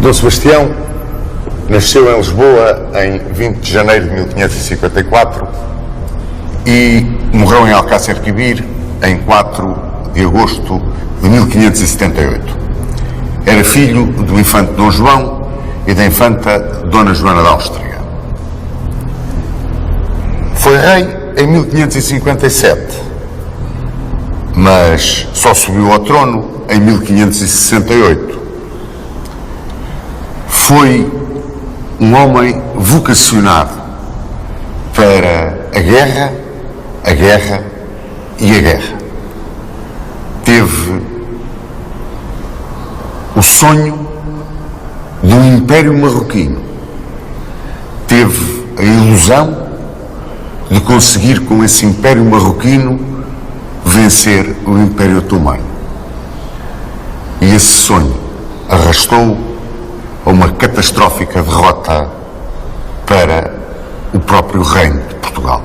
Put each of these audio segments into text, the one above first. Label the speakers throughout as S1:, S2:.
S1: Dom Sebastião nasceu em Lisboa em 20 de janeiro de 1554 e morreu em Alcácer Quibir em 4 de agosto de 1578. Era filho do infante Dom João e da infanta Dona Joana da Áustria. Foi rei em 1557, mas só subiu ao trono em 1568. Foi um homem vocacionado para a guerra e a guerra. Teve o sonho de um império marroquino. Teve a ilusão de conseguir com esse império marroquino vencer o Império Otomano. E esse sonho arrastou a uma catastrófica derrota para o próprio reino de Portugal.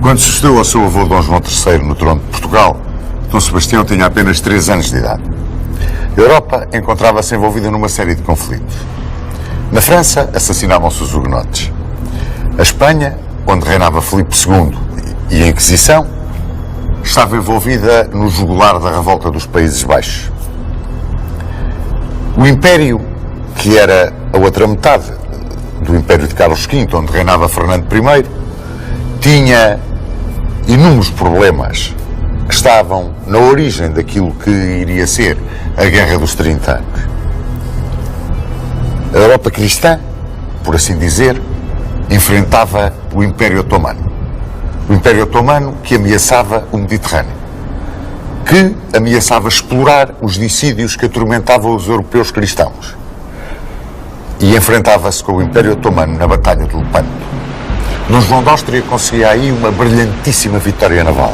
S1: Quando sucedeu ao seu avô Dom João III no trono de Portugal, Dom Sebastião tinha apenas 3 anos de idade. A Europa encontrava-se envolvida numa série de conflitos. Na França, assassinavam-se os hugonotes. A Espanha, onde reinava Filipe II, e a Inquisição, estava envolvida no jugular da revolta dos Países Baixos. O Império, que era a outra metade do Império de Carlos V, onde reinava Fernando I, tinha inúmeros problemas que estavam na origem daquilo que iria ser a Guerra dos 30 anos. A Europa cristã, por assim dizer, enfrentava o Império Otomano. O Império Otomano que ameaçava o Mediterrâneo, que ameaçava explorar os dissídios que atormentavam os europeus cristãos. E enfrentava-se com o Império Otomano na Batalha de Lepanto. Dom João da Áustria conseguia aí uma brilhantíssima vitória naval,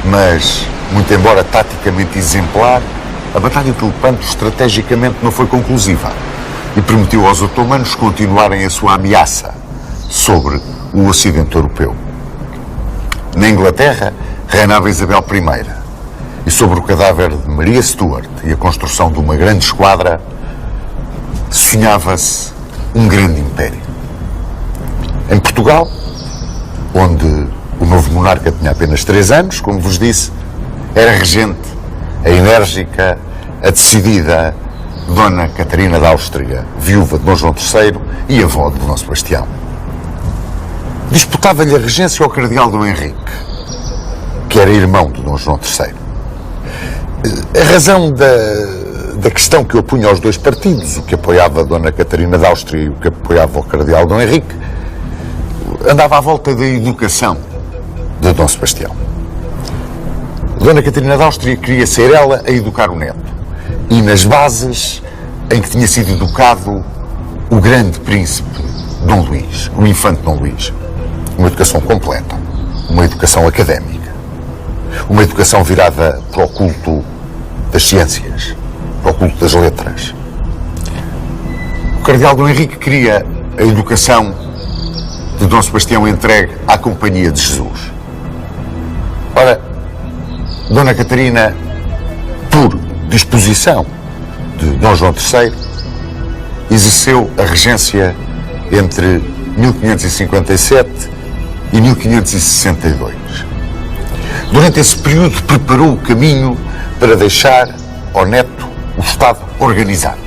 S1: mas, muito embora taticamente exemplar, a Batalha de Lepanto estrategicamente não foi conclusiva e permitiu aos otomanos continuarem a sua ameaça sobre o Ocidente Europeu. Na Inglaterra reinava Isabel I e sobre o cadáver de Maria Stuart e a construção de uma grande esquadra sonhava-se um grande império. Em Portugal, onde o novo monarca tinha apenas 3 anos, como vos disse, era regente a enérgica, a decidida Dona Catarina da Áustria, viúva de Dom João III e avó de Dom Sebastião. Disputava-lhe a regência ao cardeal Dom Henrique, que era irmão de Dom João III. A razão da questão que opunha aos dois partidos, o que apoiava a Dona Catarina da Áustria e o que apoiava o cardeal Dom Henrique, andava à volta da educação de Dom Sebastião. Dona Catarina da Áustria queria ser ela a educar o neto, e nas bases em que tinha sido educado o grande príncipe Dom Luís, o infante Dom Luís. Uma educação completa. uma educação académica, uma educação virada para o culto das ciências, para o culto das letras. O cardeal Dom Henrique queria a educação de Dom Sebastião entregue à Companhia de Jesus. Ora, Dona Catarina, por disposição de Dom João III, exerceu a regência entre 1557 e 1562. Durante esse período preparou o caminho para deixar ao neto o Estado organizado.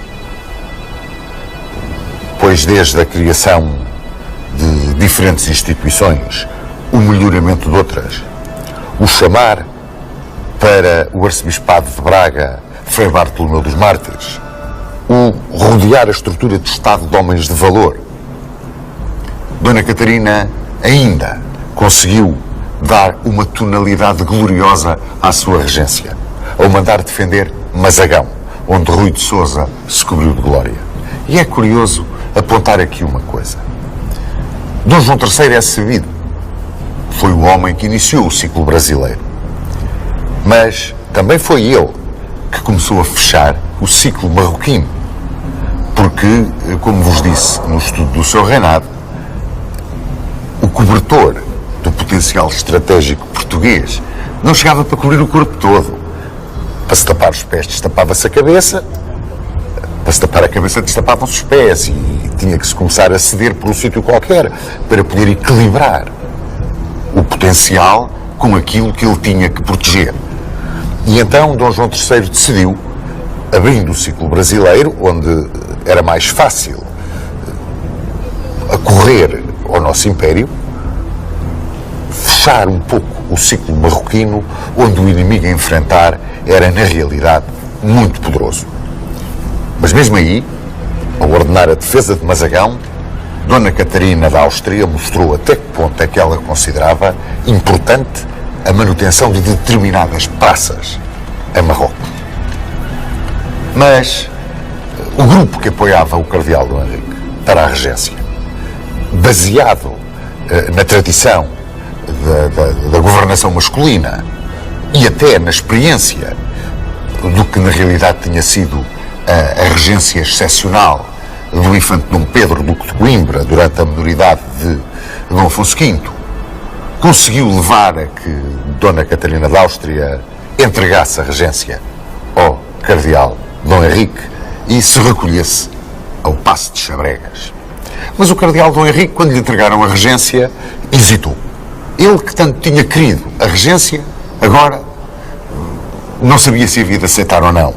S1: Pois desde a criação de diferentes instituições, o melhoramento de outras, o chamar para o arcebispado de Braga Frei Bartolomeu dos Mártires, o rodear a estrutura de Estado de homens de valor, Dona Catarina ainda conseguiu dar uma tonalidade gloriosa à sua regência, ao mandar defender Mazagão, onde Rui de Sousa se cobriu de glória. E é curioso apontar aqui uma coisa. Dom João III é sabido, foi o homem que iniciou o ciclo brasileiro, mas também foi ele que começou a fechar o ciclo marroquino, porque, como vos disse no estudo do seu reinado, o cobertor do potencial estratégico português não chegava para cobrir o corpo todo. Para se tapar os pés, destapava-se a cabeça, para se tapar a cabeça, destapavam-se os pés, e tinha que se começar a ceder por um sítio qualquer para poder equilibrar o potencial com aquilo que ele tinha que proteger. E então Dom João III decidiu, abrindo o ciclo brasileiro, onde era mais fácil acorrer ao nosso império, fechar um pouco o ciclo marroquino, onde o inimigo a enfrentar era, na realidade, muito poderoso. Mas mesmo aí, ao ordenar a defesa de Mazagão, Dona Catarina da Áustria mostrou até que ponto é que ela considerava importante a manutenção de determinadas praças em Marrocos. Mas o grupo que apoiava o cardeal Dom Henrique para a regência, baseado na tradição da governação masculina e até na experiência do que na realidade tinha sido a regência excepcional do infante Dom Pedro, duque de Coimbra, durante a minoridade de Dom Afonso V, conseguiu levar a que Dona Catarina da Áustria entregasse a regência ao cardeal Dom Henrique e se recolhesse ao Paço de Chabregas. Mas o cardeal Dom Henrique, quando lhe entregaram a regência, hesitou. Ele, que tanto tinha querido a regência, agora não sabia se havia de aceitar ou não.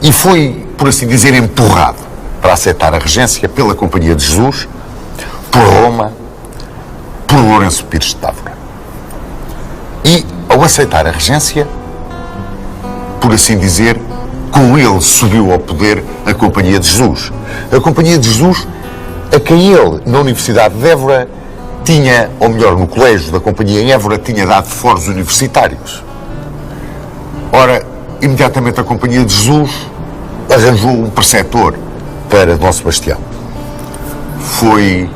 S1: E foi, por assim dizer, empurrado para aceitar a regência pela Companhia de Jesus, por Roma, por Lourenço Pires de Távora. E, ao aceitar a regência, por assim dizer, com ele subiu ao poder a Companhia de Jesus. A Companhia de Jesus, a quem ele, na Universidade de Évora, tinha, ou melhor, no colégio da Companhia em Évora, tinha dado foros universitários. Ora, imediatamente a Companhia de Jesus arranjou um preceptor para Dom Sebastião. Foi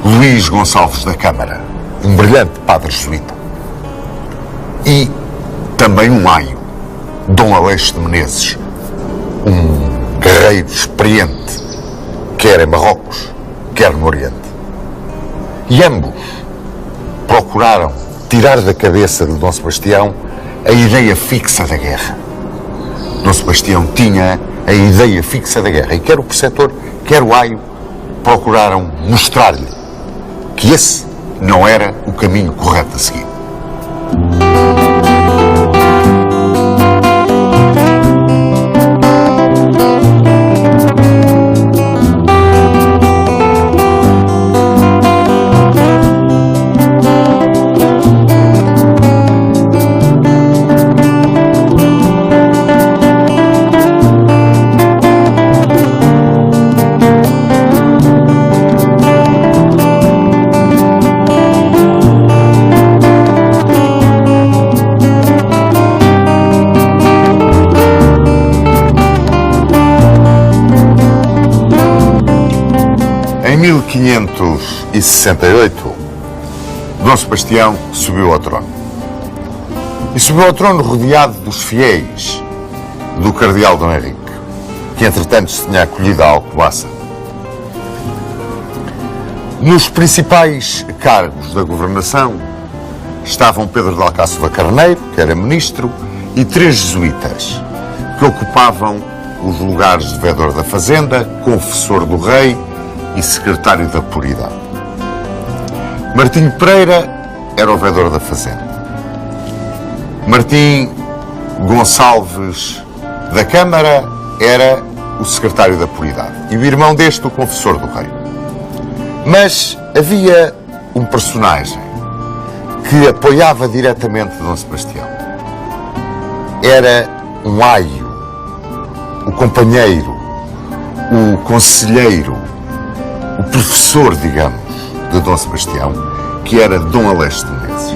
S1: Luís Gonçalves da Câmara, um brilhante padre jesuíta. E também um aio, Dom Aleixo de Menezes, um guerreiro experiente, quer em Marrocos, quer no Oriente. E ambos procuraram tirar da cabeça de Dom Sebastião a ideia fixa da guerra. Dom Sebastião tinha a ideia fixa da guerra, e quer o preceptor, quer o aio, procuraram mostrar-lhe que esse não era o caminho correto a seguir. Em 1568, Dom Sebastião subiu ao trono. E subiu ao trono rodeado dos fiéis do cardeal Dom Henrique, que entretanto se tinha acolhido à Alcobaça. Nos principais cargos da governação estavam Pedro de Alcáçova Carneiro, que era ministro, e 3 jesuítas, que ocupavam os lugares de veedor da Fazenda, confessor do rei e secretário da Puridade. Martinho Pereira era o veedor da Fazenda. Martim Gonçalves da Câmara era o secretário da Puridade e o irmão deste, o confessor do rei. Mas havia um personagem que apoiava diretamente Dom Sebastião. Era um aio, o companheiro, o conselheiro, o professor, digamos, de Dom Sebastião, que era Dom Aleixo de Menezes.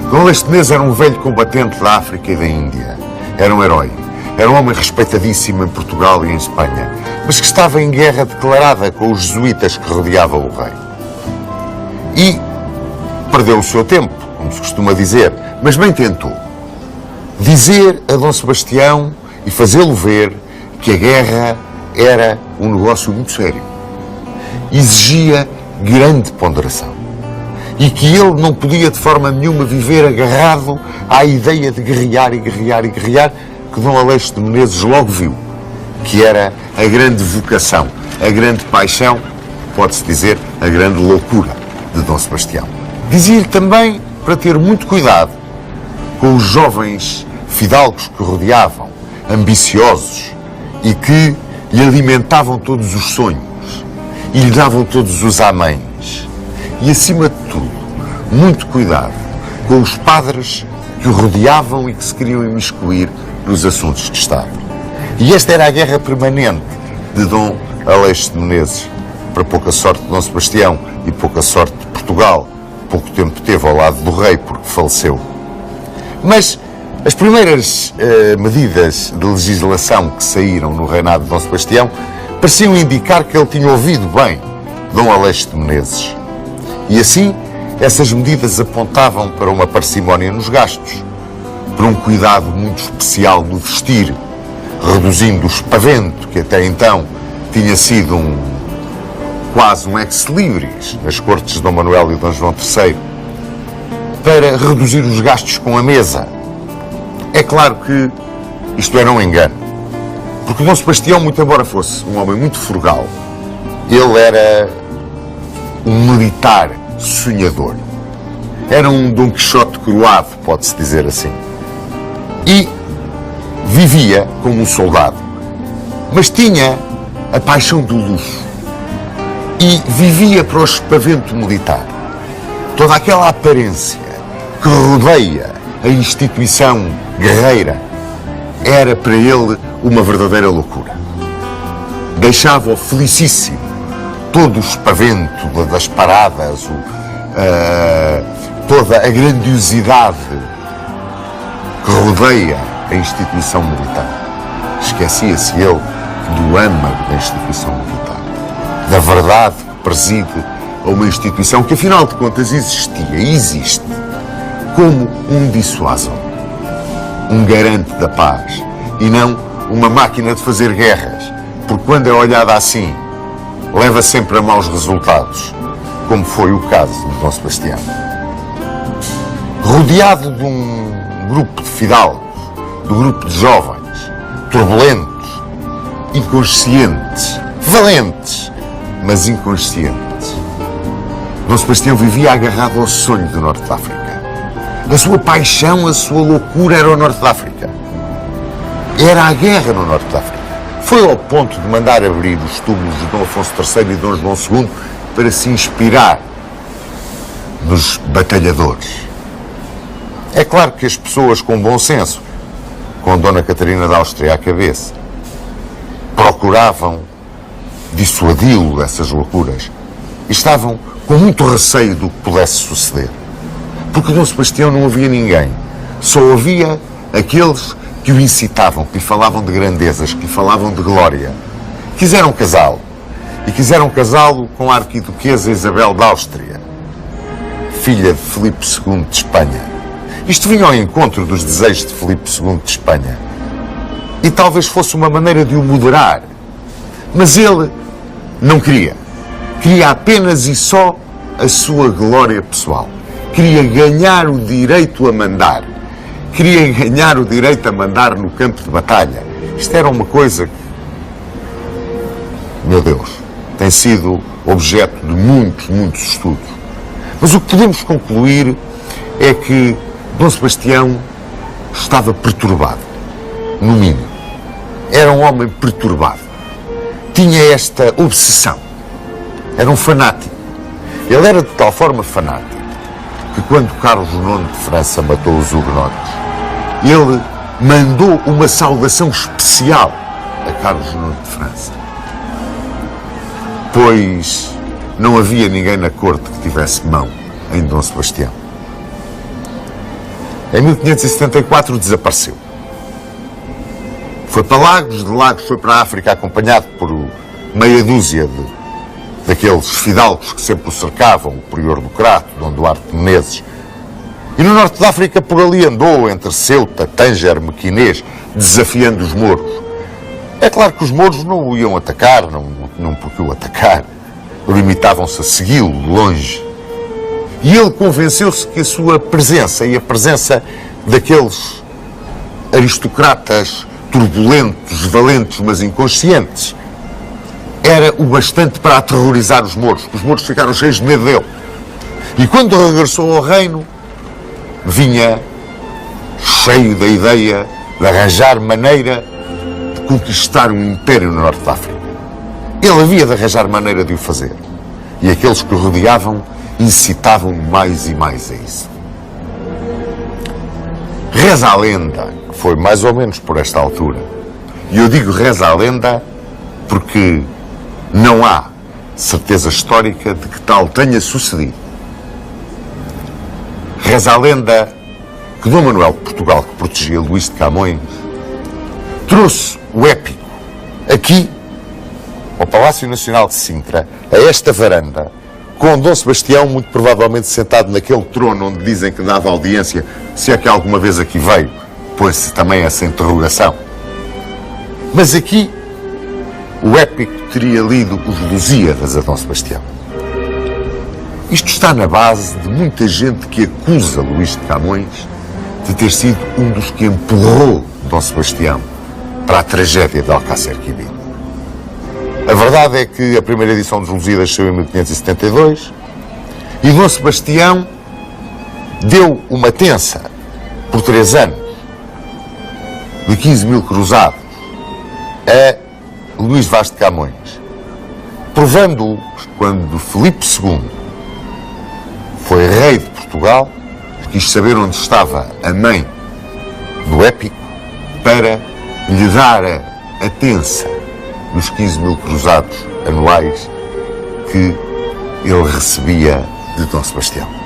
S1: Dom Aleixo de Menezes era um velho combatente da África e da Índia. Era um herói. Era um homem respeitadíssimo em Portugal e em Espanha, mas que estava em guerra declarada com os jesuítas que rodeavam o rei. E perdeu o seu tempo, como se costuma dizer, mas bem tentou dizer a Dom Sebastião e fazê-lo ver que a guerra era um negócio muito sério. Exigia grande ponderação. E que ele não podia de forma nenhuma viver agarrado à ideia de guerrear e guerrear e guerrear, que Dom Aleixo de Menezes logo viu, que era a grande vocação, a grande paixão, pode-se dizer, a grande loucura de Dom Sebastião. Dizia-lhe também para ter muito cuidado com os jovens fidalgos que rodeavam, ambiciosos, e que lhe alimentavam todos os sonhos e lhe davam todos os améns. E, acima de tudo, muito cuidado com os padres que o rodeavam e que se queriam imiscuir nos assuntos de Estado. E esta era a guerra permanente de Dom Aleixo de Menezes, para pouca sorte de Dom Sebastião e pouca sorte de Portugal. Pouco tempo teve ao lado do rei, porque faleceu. Mas as primeiras medidas de legislação que saíram no reinado de Dom Sebastião pareciam indicar que ele tinha ouvido bem Dom Aleixo de Menezes. E assim, essas medidas apontavam para uma parcimónia nos gastos, para um cuidado muito especial no vestir, reduzindo o espavento, que até então tinha sido quase um ex-libris nas cortes de Dom Manuel e Dom João III, para reduzir os gastos com a mesa. É claro que isto era um engano, porque Dom Sebastião, muito embora fosse um homem muito frugal, ele era um militar sonhador. Era um Dom Quixote coroado, pode-se dizer assim. E vivia como um soldado, mas tinha a paixão do luxo e vivia para o espavento militar. Toda aquela aparência que rodeia a instituição guerreira era para ele uma verdadeira loucura. Deixava-o felicíssimo todo o espavento das paradas, toda a grandiosidade que rodeia a instituição militar. Esquecia-se ele do âmago da instituição militar, da verdade que preside a uma instituição que, afinal de contas, existia e existe como um dissuasor, um garante da paz, e não uma máquina de fazer guerras, porque quando é olhada assim, leva sempre a maus resultados, como foi o caso de Dom Sebastião. Rodeado de um grupo de fidalgos, de um grupo de jovens, turbulentos, inconscientes, valentes, mas inconscientes, Dom Sebastião vivia agarrado ao sonho do Norte de África. A sua paixão, a sua loucura era o Norte de África. Era a guerra no Norte de África. Foi ao ponto de mandar abrir os túmulos de Dom Afonso III e Dom João II para se inspirar nos batalhadores. É claro que as pessoas com bom senso, com Dona Catarina da Áustria à cabeça, procuravam dissuadi-lo dessas loucuras e estavam com muito receio do que pudesse suceder. Porque Dom Sebastião não havia ninguém, só havia aqueles que o incitavam, que lhe falavam de grandezas, que lhe falavam de glória. Quiseram casá-lo, e quiseram casá-lo com a arquiduquesa Isabel da Áustria, filha de Filipe II de Espanha. Isto vinha ao encontro dos desejos de Filipe II de Espanha. E talvez fosse uma maneira de o moderar. Mas ele não queria. Queria apenas e só a sua glória pessoal. Queria ganhar o direito a mandar. Queria ganhar o direito a mandar no campo de batalha. Isto era uma coisa que, meu Deus, tem sido objeto de muitos estudos. Mas o que podemos concluir é que Dom Sebastião estava perturbado, no mínimo. Era um homem perturbado. Tinha esta obsessão. Era um fanático. Ele era de tal forma fanático que quando Carlos IX de França matou os hugonotes, ele mandou uma saudação especial a Carlos IX de França. Pois não havia ninguém na corte que tivesse mão em Dom Sebastião. Em 1574 desapareceu. Foi para Lagos, de Lagos foi para a África acompanhado por meia dúzia daqueles fidalgos que sempre o cercavam, o prior do Crato, Dom Duarte de Menezes. E no norte da África por ali andou, entre Ceuta, Tânger, Mequinês, desafiando os mouros. É claro que os mouros não o iam atacar, não porque o atacar, limitavam-se a segui-lo de longe. E ele convenceu-se que a sua presença e a presença daqueles aristocratas turbulentos, valentes, mas inconscientes, era o bastante para aterrorizar os mouros. Os mouros ficaram cheios de medo dele. E quando regressou ao reino, vinha cheio da ideia de arranjar maneira de conquistar um império no norte da África. Ele havia de arranjar maneira de o fazer. E aqueles que o rodeavam incitavam-no mais e mais a isso. Reza a lenda, que foi mais ou menos por esta altura. E eu digo reza a lenda porque não há certeza histórica de que tal tenha sucedido. Reza a lenda que Dom Manuel de Portugal, que protegia Luís de Camões, trouxe o épico aqui, ao Palácio Nacional de Sintra, a esta varanda, com Dom Sebastião muito provavelmente sentado naquele trono onde dizem que dava audiência, se é que alguma vez aqui veio, pôs-se também essa interrogação. Mas aqui, o épico teria lido os Lusíadas a Dom Sebastião. Isto está na base de muita gente que acusa Luís de Camões de ter sido um dos que empurrou Dom Sebastião para a tragédia de Alcácer Quibir. A verdade é que a primeira edição dos Lusíadas saiu em 1572 e Dom Sebastião deu uma tensa por 3 anos de 15 mil cruzados a Luís Vaz de Camões, provando-o quando Filipe II foi rei de Portugal, quis saber onde estava a mãe do épico para lhe dar a tensa dos 15 mil cruzados anuais que ele recebia de Dom Sebastião.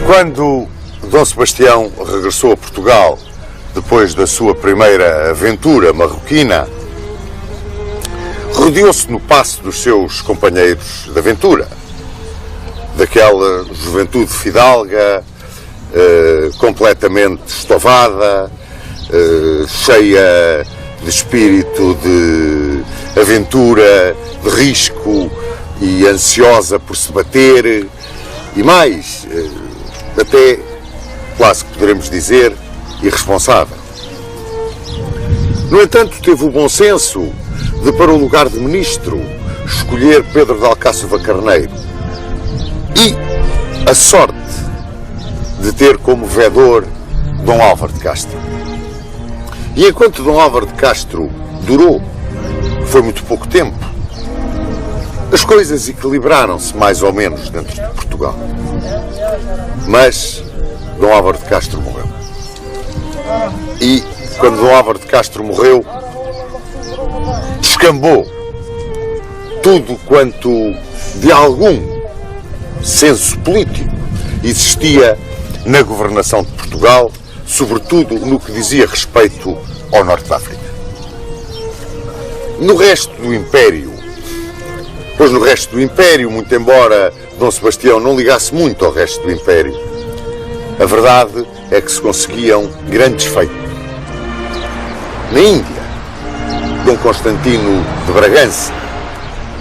S1: Quando Dom Sebastião regressou a Portugal, depois da sua primeira aventura marroquina, rodeou-se no passo dos seus companheiros de aventura, daquela juventude fidalga, completamente estovada, cheia de espírito de aventura, de risco e ansiosa por se bater, e mais, até quase que poderemos dizer, irresponsável. No entanto, teve o bom senso de, para o lugar de ministro, escolher Pedro de Alcáçova Carneiro e a sorte de ter como vedor Dom Álvaro de Castro. E enquanto Dom Álvaro de Castro durou, foi muito pouco tempo. As coisas equilibraram-se mais ou menos dentro de Portugal. Mas Dom Álvaro de Castro morreu. E quando Dom Álvaro de Castro morreu, descambou tudo quanto de algum senso político existia na governação de Portugal, sobretudo no que dizia respeito ao Norte de África. No resto do Império, muito embora Dom Sebastião não ligasse muito ao resto do Império, a verdade é que se conseguiam grandes feitos. Na Índia, Dom Constantino de Bragança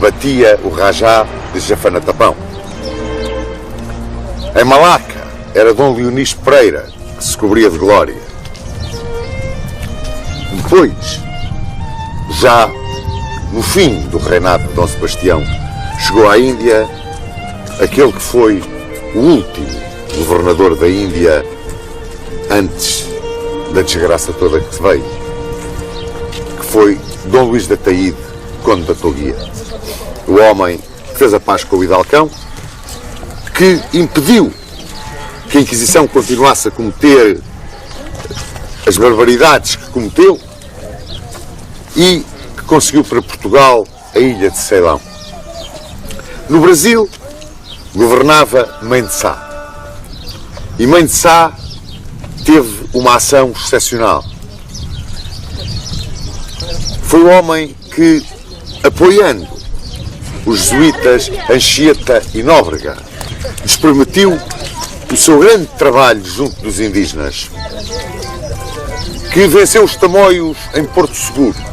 S1: batia o Rajá de Jafanatapão. Em Malaca, era Dom Leonis Pereira que se cobria de glória. Depois, já no fim do reinado de Dom Sebastião, chegou à Índia aquele que foi o último governador da Índia antes da desgraça toda que se veio, que foi Dom Luís de Ataíde, conde da Toguia, o homem que fez a paz com o Hidalcão, que impediu que a Inquisição continuasse a cometer as barbaridades que cometeu e que conseguiu para Portugal a ilha de Ceilão. No Brasil, governava Mãe de Sá. E Mãe de Sá teve uma ação excepcional. Foi o homem que, apoiando os jesuítas Anchieta e Nóbrega, lhes permitiu o seu grande trabalho junto dos indígenas, que venceu os tamoios em Porto Seguro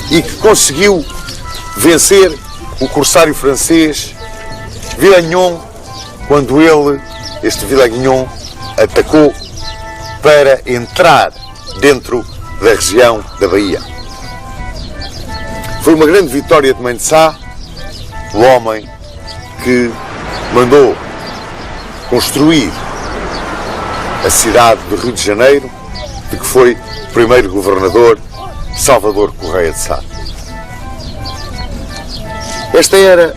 S1: e que conseguiu vencer o corsário francês Villagnon quando este Villagnon, atacou para entrar dentro da região da Bahia. Foi uma grande vitória de Mãe de Sá, o homem que mandou construir a cidade do Rio de Janeiro, de que foi o primeiro governador, Salvador Correia de Sá. Esta era,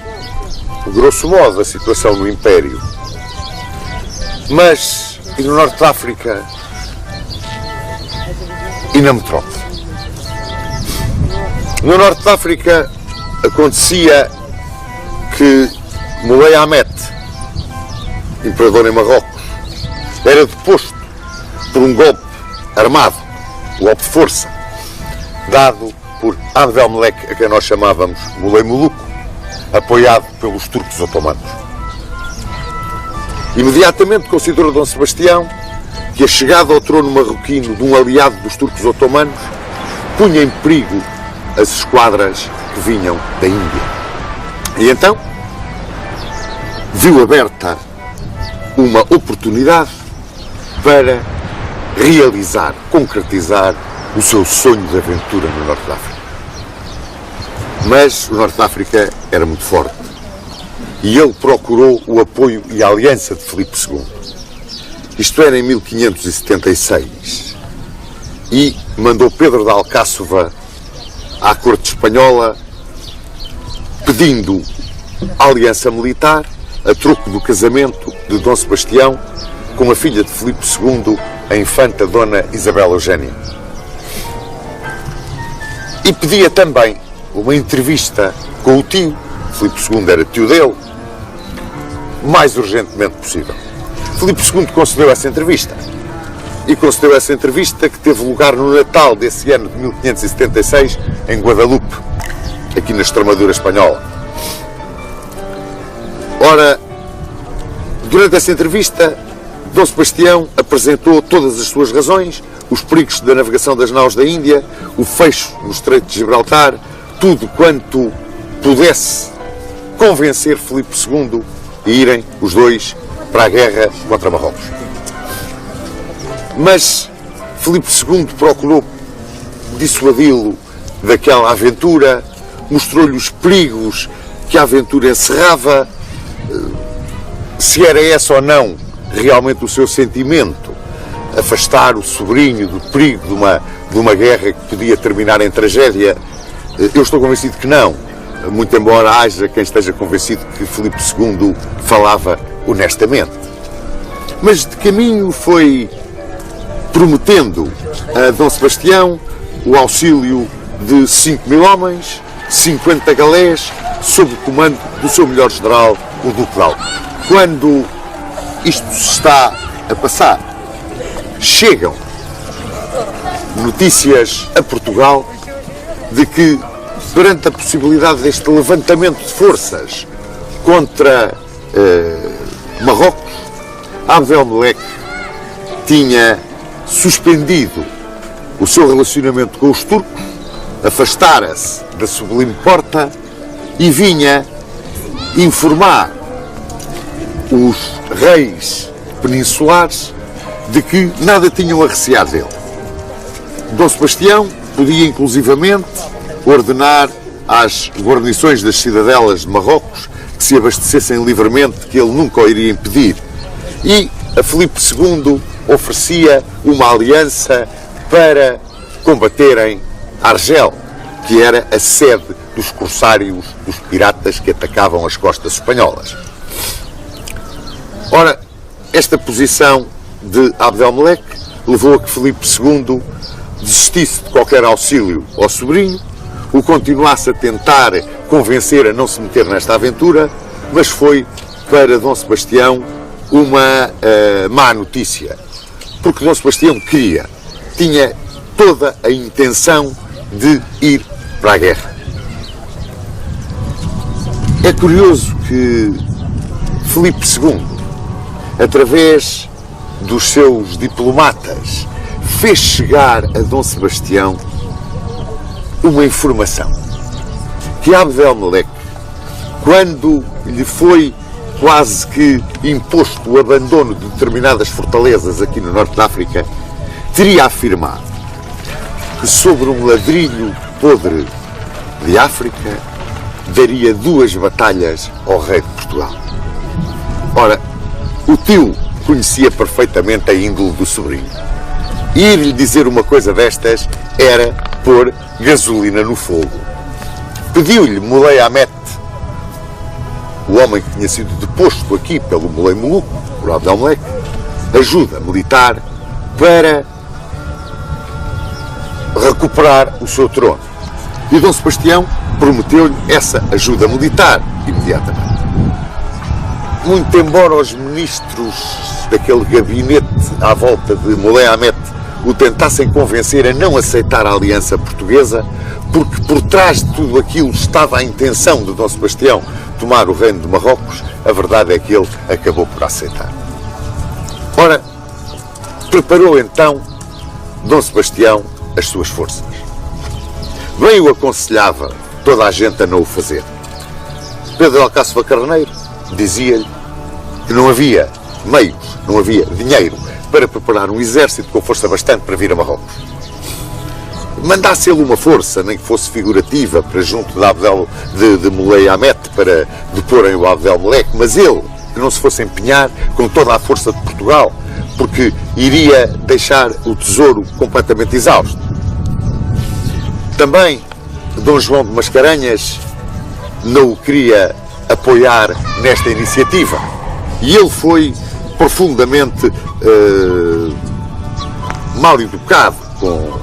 S1: grosso modo, a situação no Império. Mas, e no Norte de África, e na metrópole? No Norte de África acontecia que Moulay Ahmed, imperador em Marrocos, era deposto por um golpe armado, golpe de força, dado por Abdelmelek, a quem nós chamávamos Moulay Muluco, apoiado pelos turcos otomanos. Imediatamente considerou Dom Sebastião que a chegada ao trono marroquino de um aliado dos turcos otomanos punha em perigo as esquadras que vinham da Índia. E então viu aberta uma oportunidade para realizar, concretizar o seu sonho de aventura no Norte de África. Mas o Norte de África era muito forte e ele procurou o apoio e a aliança de Filipe II. Isto era em 1576 e mandou Pedro de Alcáçova à corte espanhola pedindo a aliança militar a troco do casamento de Dom Sebastião com a filha de Filipe II, a infanta Dona Isabel Eugénia. E pedia também uma entrevista com o tio, Filipe II era tio dele, o mais urgentemente possível. Filipe II concedeu essa entrevista. E concedeu essa entrevista que teve lugar no Natal desse ano de 1576, em Guadalupe, aqui na Extremadura espanhola. Ora, durante essa entrevista, Dom Sebastião apresentou todas as suas razões, os perigos da navegação das naus da Índia, o fecho no Estreito de Gibraltar, tudo quanto pudesse convencer Filipe II a irem os dois para a guerra contra Marrocos. Mas Filipe II procurou dissuadi-lo daquela aventura, mostrou-lhe os perigos que a aventura encerrava, se era esse ou não realmente o seu sentimento, afastar o sobrinho do perigo de uma guerra que podia terminar em tragédia, Eu estou convencido que não, muito embora haja quem esteja convencido que Filipe II falava honestamente. Mas de caminho foi prometendo a Dom Sebastião o auxílio de 5.000 homens, 50 galés, sob o comando do seu melhor general, o Duque de Alba. Quando isto se está a passar, chegam notícias a Portugal de que, perante a possibilidade deste levantamento de forças contra Marrocos, Abdelmelek tinha suspendido o seu relacionamento com os turcos, afastara-se da Sublime Porta e vinha informar os reis peninsulares de que nada tinham a recear dele. Dom Sebastião podia inclusivamente ordenar às guarnições das cidadelas de Marrocos que se abastecessem livremente, que ele nunca o iria impedir. E a Filipe II oferecia uma aliança para combaterem Argel, que era a sede dos corsários, dos piratas que atacavam as costas espanholas. Ora, esta posição de Abdelmelek levou a que Filipe II desistisse de qualquer auxílio ao sobrinho, o continuasse a tentar convencer a não se meter nesta aventura, mas foi para Dom Sebastião uma má notícia, porque Dom Sebastião tinha toda a intenção de ir para a guerra. É curioso que Filipe II, através dos seus diplomatas, fez chegar a Dom Sebastião uma informação que Abdelmelek, quando lhe foi quase que imposto o abandono de determinadas fortalezas aqui no norte da África, teria afirmado que sobre um ladrilho podre de África daria 2 batalhas ao rei de Portugal. Ora, o tio conhecia perfeitamente a índole do sobrinho. Ir-lhe dizer uma coisa destas era pôr gasolina no fogo. Pediu-lhe Muley Hamet, o homem que tinha sido deposto aqui pelo Muley Muluco, por Abdelmelek, ajuda militar para recuperar o seu trono. E Dom Sebastião prometeu-lhe essa ajuda militar imediatamente. Muito embora os ministros daquele gabinete à volta de Muley Hamet o tentassem convencer a não aceitar a aliança portuguesa, porque por trás de tudo aquilo estava a intenção de Dom Sebastião tomar o reino de Marrocos, a verdade é que ele acabou por aceitar. Ora, preparou então Dom Sebastião as suas forças. Bem o aconselhava toda a gente a não o fazer. Pedro Alcáçova Carneiro dizia-lhe que não havia meios, não havia dinheiro para preparar um exército com força bastante para vir a Marrocos. Mandasse ele uma força, nem que fosse figurativa, para junto de Muley Hamet para deporem o Abdelmelek, mas ele que não se fosse empenhar com toda a força de Portugal, porque iria deixar o tesouro completamente exausto. Também Dom João de Mascarenhas não o queria apoiar nesta iniciativa e ele foi profundamente mal educado com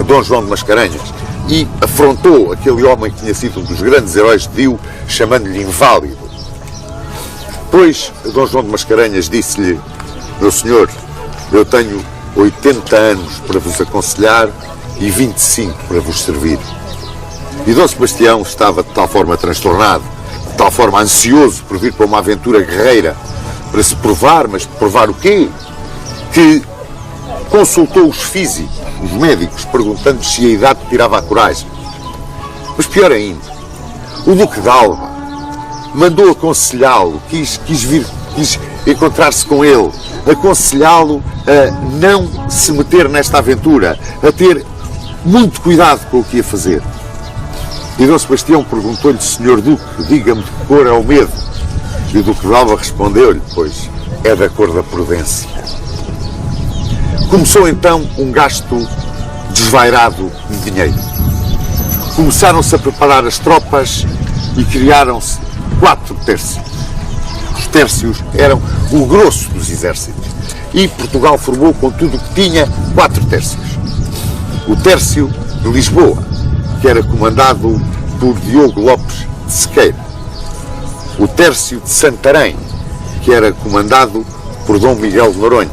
S1: Dom João de Mascarenhas e afrontou aquele homem que tinha sido um dos grandes heróis de Dio, chamando-lhe inválido. Pois Dom João de Mascarenhas disse-lhe: meu senhor, eu tenho 80 anos para vos aconselhar e 25 para vos servir. E Dom Sebastião estava de tal forma transtornado, de tal forma ansioso por vir para uma aventura guerreira, para se provar, mas provar o quê? Que consultou os físicos, os médicos, perguntando se a idade tirava a coragem. Mas pior ainda, o Duque de Alba mandou aconselhá-lo, quis encontrar-se com ele, aconselhá-lo a não se meter nesta aventura, a ter muito cuidado com o que ia fazer. E Dom Sebastião perguntou-lhe: senhor Duque, diga-me de que cor é o medo? E o Duque de Alba respondeu-lhe: pois, é da cor da prudência. Começou então um gasto desvairado de dinheiro. começaram-se a preparar as tropas e criaram-se 4 tércios. Os tércios eram o grosso dos exércitos. E Portugal formou, com tudo o que tinha, 4 tércios. O tércio de Lisboa, que era comandado por Diogo Lopes de Sequeira. O tércio de Santarém, que era comandado por Dom Miguel de Noronha.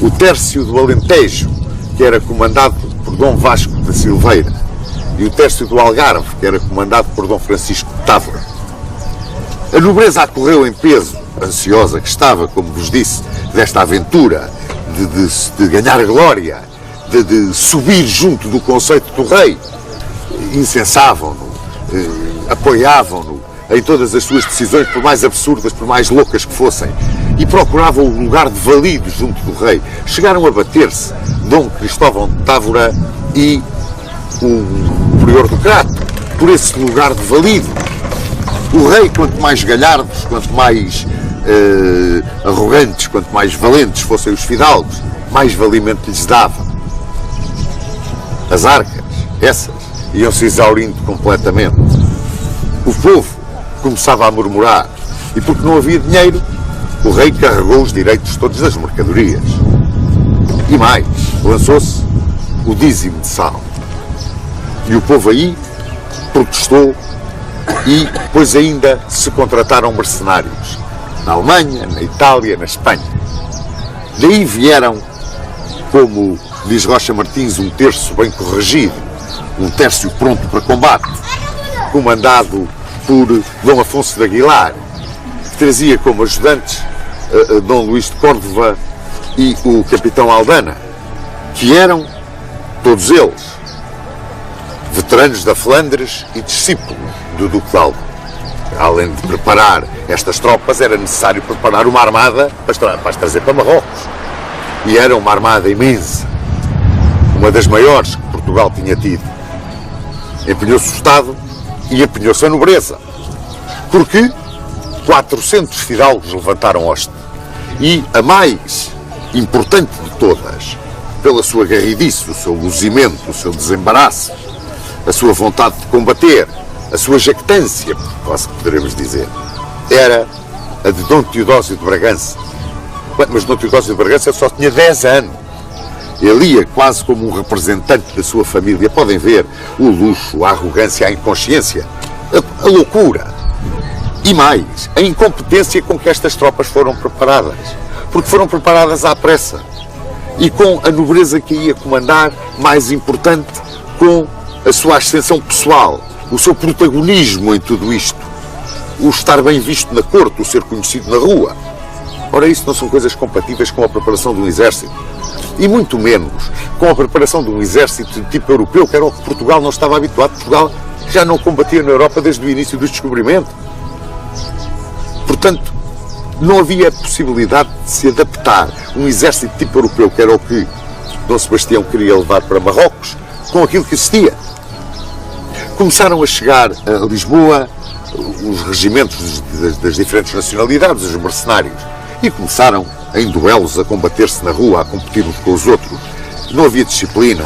S1: O tércio do Alentejo, que era comandado por Dom Vasco da Silveira. E o tércio do Algarve, que era comandado por Dom Francisco de Távora. A nobreza acorreu em peso, ansiosa que estava, como vos disse, desta aventura, de ganhar glória, de subir junto do conceito do rei. Incensavam-no, apoiavam-no em todas as suas decisões, por mais absurdas, por mais loucas que fossem, e procuravam o lugar de valido junto do rei. Chegaram a bater-se Dom Cristóvão de Távora e o prior do Crato, por esse lugar de valido. O rei, quanto mais galhardos, quanto mais arrogantes, quanto mais valentes fossem os fidalgos, mais valimento lhes dava. As arcas, essas, iam-se exaurindo completamente. O povo começava a murmurar, e porque não havia dinheiro, o rei carregou os direitos todos das mercadorias. E mais, lançou-se o dízimo de sal. E o povo aí protestou, e depois ainda se contrataram mercenários na Alemanha, na Itália, na Espanha. Daí vieram, como diz Rocha Martins, um terço bem corrigido, um tércio pronto para combate, comandado por Dom Afonso de Aguilar, que trazia como ajudantes Dom Luís de Córdova e o capitão Aldana, que eram, todos eles, veteranos da Flandres e discípulos do Duque de Alba. Além de preparar estas tropas, era necessário preparar uma armada para as trazer para Marrocos. E era uma armada imensa, uma das maiores que Portugal tinha tido. Empenhou-se o Estado e empenhou-se a nobreza. Porque 400 fidalgos levantaram hoste. E a mais importante de todas, pela sua garridice, o seu luzimento, o seu desembaraço, a sua vontade de combater, a sua jactância, quase que poderemos dizer, era a de Dom Teodósio de Bragança. Mas Dom Teodósio de Bragança só tinha 10 anos. Ele ia quase como um representante da sua família. Podem ver o luxo, a arrogância, a inconsciência, a loucura. E mais, a incompetência com que estas tropas foram preparadas. Porque foram preparadas à pressa. E com a nobreza que ia comandar, mais importante, com a sua ascensão pessoal, o seu protagonismo em tudo isto, o estar bem visto na corte, o ser conhecido na rua. Ora, isso não são coisas compatíveis com a preparação de um exército. E muito menos com a preparação de um exército de tipo europeu, que era o que Portugal não estava habituado. Portugal já não combatia na Europa desde o início do descobrimento. Portanto, não havia possibilidade de se adaptar um exército de tipo europeu, que era o que Dom Sebastião queria levar para Marrocos, com aquilo que existia. Começaram a chegar a Lisboa os regimentos das diferentes nacionalidades, os mercenários, e começaram em duelos a combater-se na rua, a competir uns com os outros. Não havia disciplina,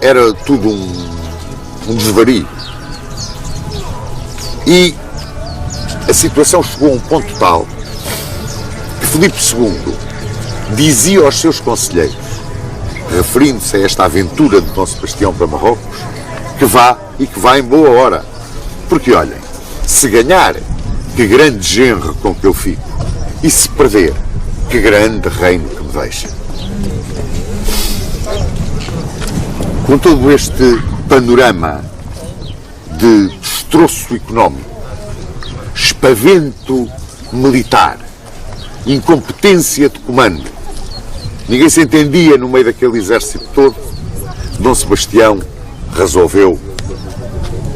S1: era tudo um desvario. E a situação chegou a um ponto tal que Filipe II dizia aos seus conselheiros, referindo-se a esta aventura de Dom Sebastião para Marrocos, que vá e que vá em boa hora. Porque, olhem, se ganhar, que grande genro com que eu fico. E se perder, que grande reino que me deixa. Com todo este panorama de destroço económico, espavento militar, incompetência de comando, ninguém se entendia no meio daquele exército todo, Dom Sebastião resolveu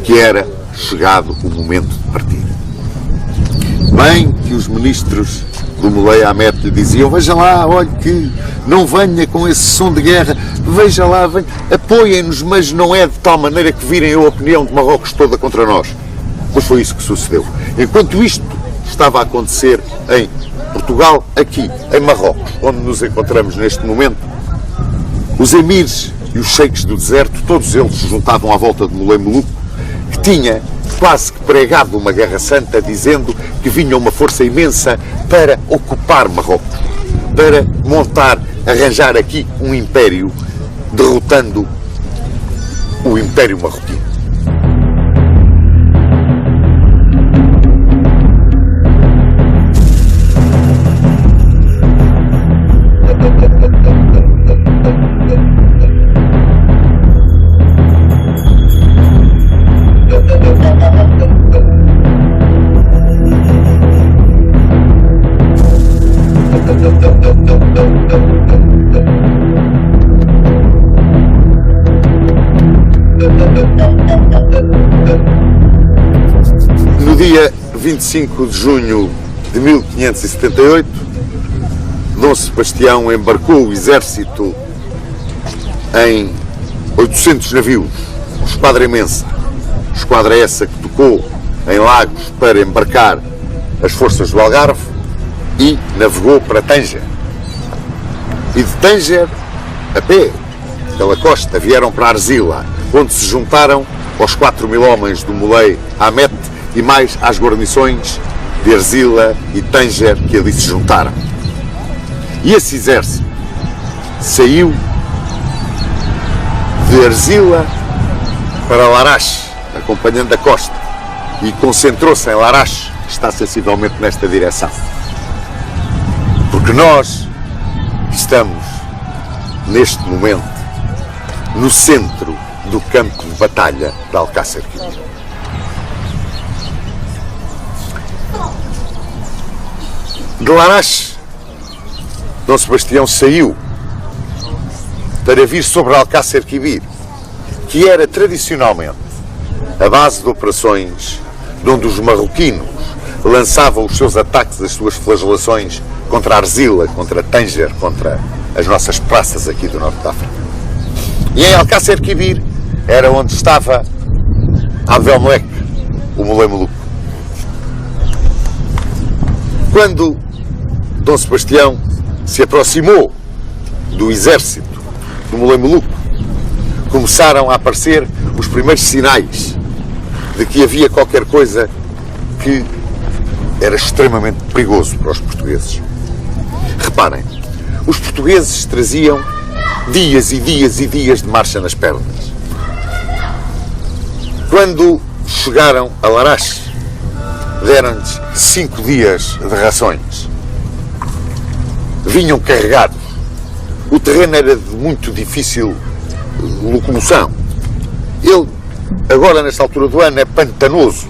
S1: que era chegado o momento de partir. Bem que os ministros do Moulay Ahmed lhe diziam, veja lá, olhe que não venha com esse som de guerra, veja lá, apoiem-nos, mas não é de tal maneira que virem a opinião de Marrocos toda contra nós. Pois foi isso que sucedeu. Enquanto isto estava a acontecer em Portugal, aqui, em Marrocos, onde nos encontramos neste momento, os emires e os sheiks do deserto, todos eles se juntavam à volta de Moulay Moulouk, que tinha quase que pregado uma guerra santa, dizendo que vinha uma força imensa para ocupar Marrocos, para montar, arranjar aqui um império, derrotando o Império Marroquino. No dia 25 de junho de 1578, Dom Sebastião embarcou o exército em 800 navios, uma esquadra imensa, esquadra essa que tocou em Lagos para embarcar as forças do Algarve e navegou para Tânger. E de Tânger, a pé, pela costa, vieram para Arzila, onde se juntaram aos 4.000 homens do Moulay Ahmed e mais às guarnições de Arzila e Tânger que ali se juntaram. E esse exército saiu de Arzila para Larache, acompanhando a costa, e concentrou-se em Larache, que está sensivelmente nesta direção. Porque nós estamos, neste momento, no centro do campo de batalha de Alcácer Quibir. De Larache, Dom Sebastião saiu para vir sobre Alcácer Quibir, que era tradicionalmente a base de operações de onde os marroquinos lançavam os seus ataques, as suas flagelações contra Arzila, contra Tânger, contra as nossas praças aqui do norte da África. E em Alcácer Quibir era onde estava Abdelmelek, o Moulay Moulouk. Quando Dom Sebastião se aproximou do exército do Moulay Moulouk, começaram a aparecer os primeiros sinais de que havia qualquer coisa que era extremamente perigoso para os portugueses. Reparem, os portugueses traziam dias e dias e dias de marcha nas pernas. Quando chegaram a Larache, deram-lhes 5 dias de rações. Vinham carregados. O terreno era de muito difícil locomoção. Ele, agora nesta altura do ano, é pantanoso.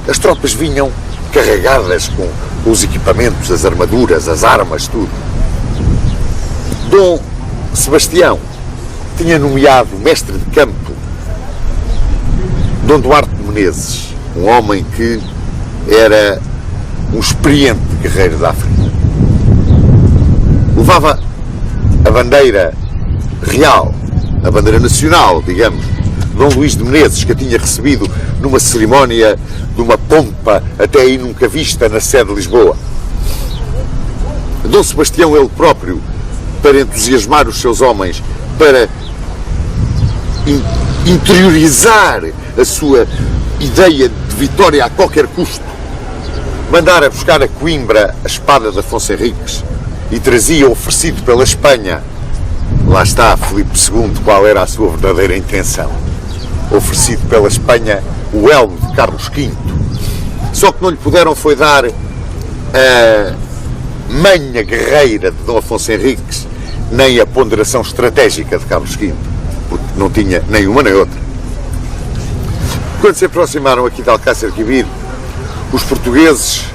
S1: As tropas vinham carregadas com os equipamentos, as armaduras, as armas, tudo. Dom Sebastião tinha nomeado mestre de campo Dom Duarte de Menezes, um homem que era um experiente guerreiro da África. Levava a bandeira real, a bandeira nacional, digamos, Dom Luís de Menezes, que a tinha recebido numa cerimónia de uma pompa até aí nunca vista na sede de Lisboa. Dom Sebastião, ele próprio, para entusiasmar os seus homens, para interiorizar a sua ideia de vitória a qualquer custo, mandara buscar a Coimbra a espada de Afonso Henriques e trazia oferecido pela Espanha, lá está Filipe II, qual era a sua verdadeira intenção, oferecido pela Espanha o elmo de Carlos V. Só que não lhe puderam foi dar a manha guerreira de Dom Afonso Henriques, nem a ponderação estratégica de Carlos V, porque não tinha nem uma nem outra. Quando se aproximaram aqui de Alcácer Quibir, os portugueses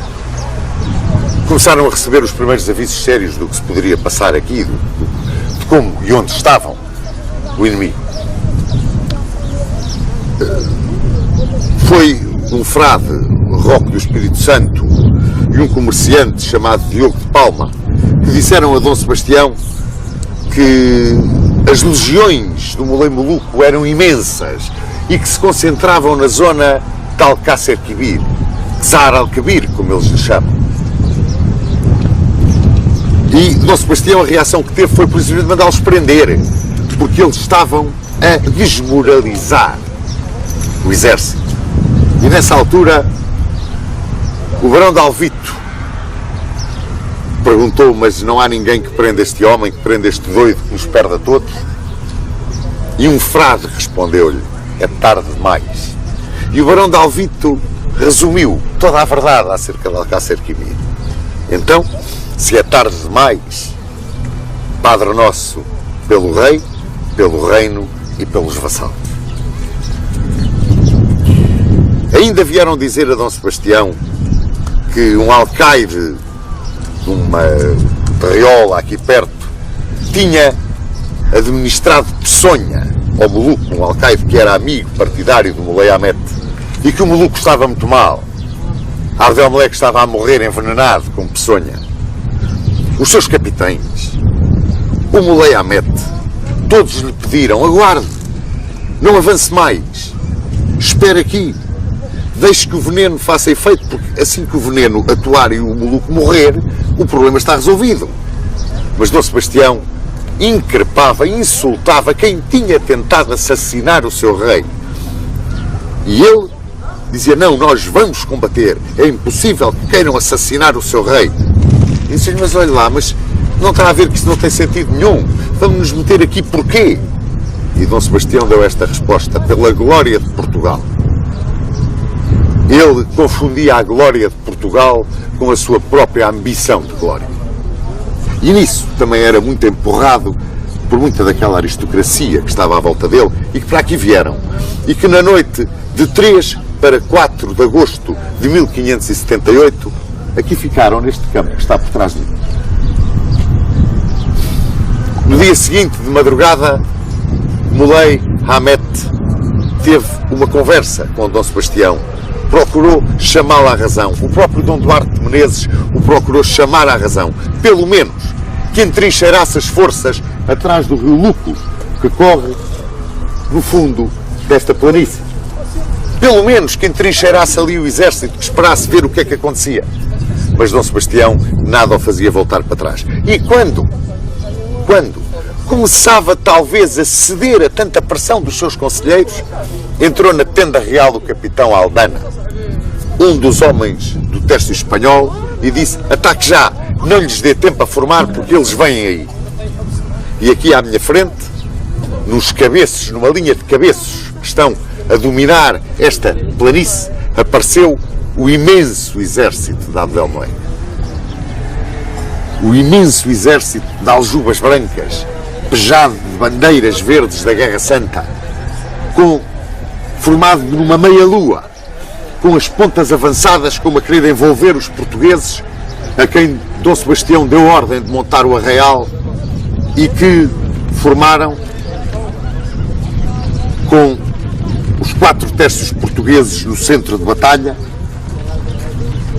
S1: começaram a receber os primeiros avisos sérios do que se poderia passar aqui, de como e onde estavam o inimigo. Foi um frade, Roque do Espírito Santo, e um comerciante chamado Diogo de Palma, que disseram a Dom Sebastião que as legiões do Moulay Moulouk eram imensas e que se concentravam na zona de Alcácer Quibir, Czar al-Kabir, como eles lhe chamam. E Dom Sebastião, a reação que teve foi, por exemplo, mandá-los prender, porque eles estavam a desmoralizar o exército. E nessa altura, o barão de Alvito perguntou: mas não há ninguém que prenda este homem, que prenda este doido, que nos perde a todos? E um frade respondeu-lhe: é tarde demais. E o barão de Alvito resumiu toda a verdade acerca de Alcácer Quibir. Então, se é tarde demais, Padre Nosso pelo rei, pelo reino e pelos vassalos. Ainda vieram dizer a Dom Sebastião que um alcaide de uma terriola aqui perto tinha administrado peçonha ao Moluco, um alcaide que era amigo partidário do Mulei Hamete, e que o Moluco estava muito mal. Abdelmelek estava a morrer envenenado com peçonha. Os seus capitães, o Mulei Hamete, todos lhe pediram: aguarde, não avance mais, espere aqui, deixe que o veneno faça efeito, porque assim que o veneno atuar e o Moluco morrer, o problema está resolvido. Mas Dom Sebastião increpava, insultava quem tinha tentado assassinar o seu rei. E ele dizia: não, nós vamos combater, é impossível que queiram assassinar o seu rei. E disse: mas olha lá, mas não está a ver que isso não tem sentido nenhum, vamos nos meter aqui porquê? E Dom Sebastião deu esta resposta: pela glória de Portugal. Ele confundia a glória de Portugal com a sua própria ambição de glória. E nisso também era muito empurrado por muita daquela aristocracia que estava à volta dele e que para aqui vieram. E que na noite de 3 para 4 de agosto de 1578, aqui ficaram neste campo que está por trás de mim. No dia seguinte, de madrugada, Mulei Hamete teve uma conversa com Dom Sebastião, procurou chamá-lo à razão. O próprio Dom Duarte de Menezes o procurou chamar à razão. Pelo menos que entrincheirasse as forças atrás do rio Luco, que corre no fundo desta planície. Pelo menos que entrincheirasse ali o exército, que esperasse ver o que é que acontecia. Mas Dom Sebastião nada o fazia voltar para trás. E quando começava talvez a ceder a tanta pressão dos seus conselheiros, entrou na tenda real o capitão Aldana, um dos homens do Tércio Espanhol, e disse: ataque já, não lhes dê tempo a formar porque eles vêm aí. E aqui à minha frente, nos cabeços, numa linha de cabeços que estão a dominar esta planície, apareceu o imenso exército de Abdelmelek. O imenso exército de aljubas brancas, pejado de bandeiras verdes da Guerra Santa, formado numa meia-lua, com as pontas avançadas como a querer envolver os portugueses, a quem Dom Sebastião deu ordem de montar o arraial, e que formaram com os 4 tércios portugueses no centro de batalha,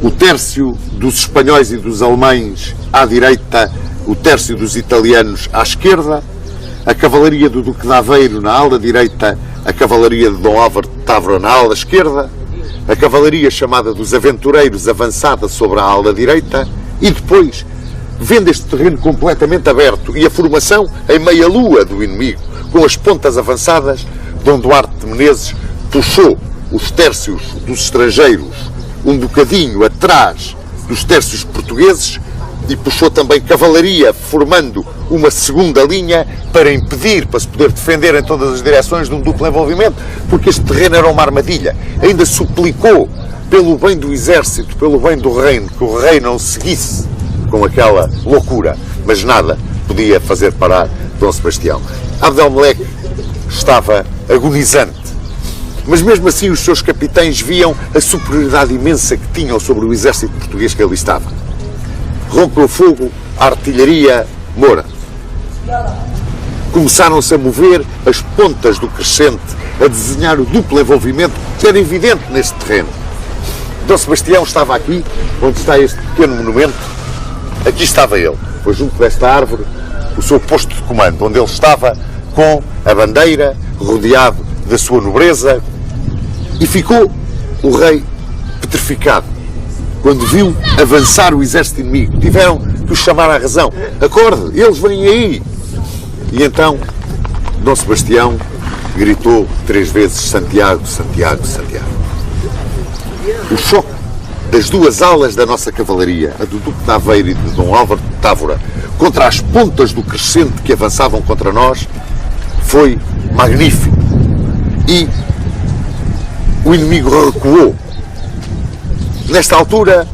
S1: o tércio dos espanhóis e dos alemães à direita, o tércio dos italianos à esquerda, a cavalaria do Duque de Aveiro na ala direita, a cavalaria de Dom Álvaro de Távora na ala esquerda, a cavalaria chamada dos aventureiros avançada sobre a ala direita, e depois, vendo este terreno completamente aberto e a formação em meia-lua do inimigo, com as pontas avançadas, Dom Duarte de Menezes puxou os tércios dos estrangeiros um bocadinho atrás dos tércios portugueses e puxou também cavalaria, formando uma segunda linha para impedir, para se poder defender em todas as direções de um duplo envolvimento, porque este terreno era uma armadilha. Ainda suplicou, pelo bem do exército, pelo bem do reino, que o rei não seguisse com aquela loucura, mas nada podia fazer parar Dom Sebastião. Abdelmelek estava agonizante, mas mesmo assim os seus capitães viam a superioridade imensa que tinham sobre o exército português que ali estava. Rompeu o fogo a artilharia moura. Começaram-se a mover as pontas do crescente, a desenhar o duplo envolvimento que era evidente neste terreno. Dom Sebastião estava aqui, onde está este pequeno monumento. Aqui estava ele, foi junto desta árvore, o seu posto de comando, onde ele estava com a bandeira, rodeado da sua nobreza, e ficou o rei petrificado. Quando viu avançar o exército inimigo, tiveram que o chamar à razão. Acorde, eles vêm aí. E então Dom Sebastião gritou 3 vezes Santiago, Santiago, Santiago. O choque das 2 alas da nossa cavalaria, a do Duque de Aveiro e de Dom Álvaro de Távora, contra as pontas do crescente que avançavam contra nós, foi magnífico. E o inimigo recuou. Nesta altura,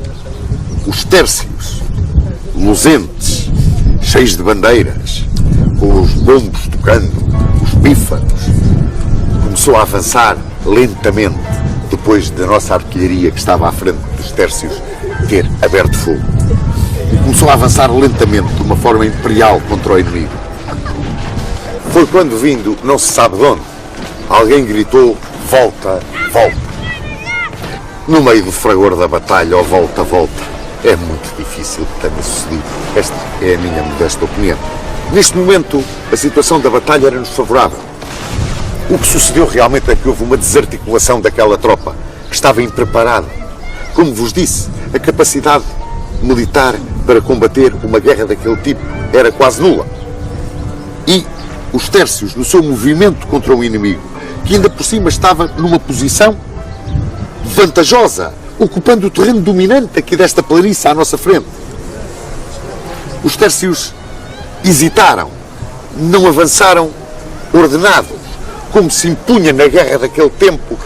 S1: os tércios, luzentes, cheios de bandeiras, com os bombos tocando, os pífanos, começou a avançar lentamente, depois da nossa artilharia que estava à frente dos tércios ter aberto fogo. E começou a avançar lentamente, de uma forma imperial, contra o inimigo. Foi quando, vindo, não se sabe de onde, alguém gritou: volta, volta. No meio do fragor da batalha, ou volta, volta, é muito difícil que tenha sucedido. Esta é a minha modesta opinião. Neste momento, a situação da batalha era-nos favorável. O que sucedeu realmente é que houve uma desarticulação daquela tropa, que estava impreparada. Como vos disse, a capacidade militar para combater uma guerra daquele tipo era quase nula. E os tércios, no seu movimento contra o inimigo, que ainda por cima estava numa posição vantajosa, ocupando o terreno dominante aqui desta planície à nossa frente. Os tércios hesitaram, não avançaram ordenados, como se impunha na guerra daquele tempo,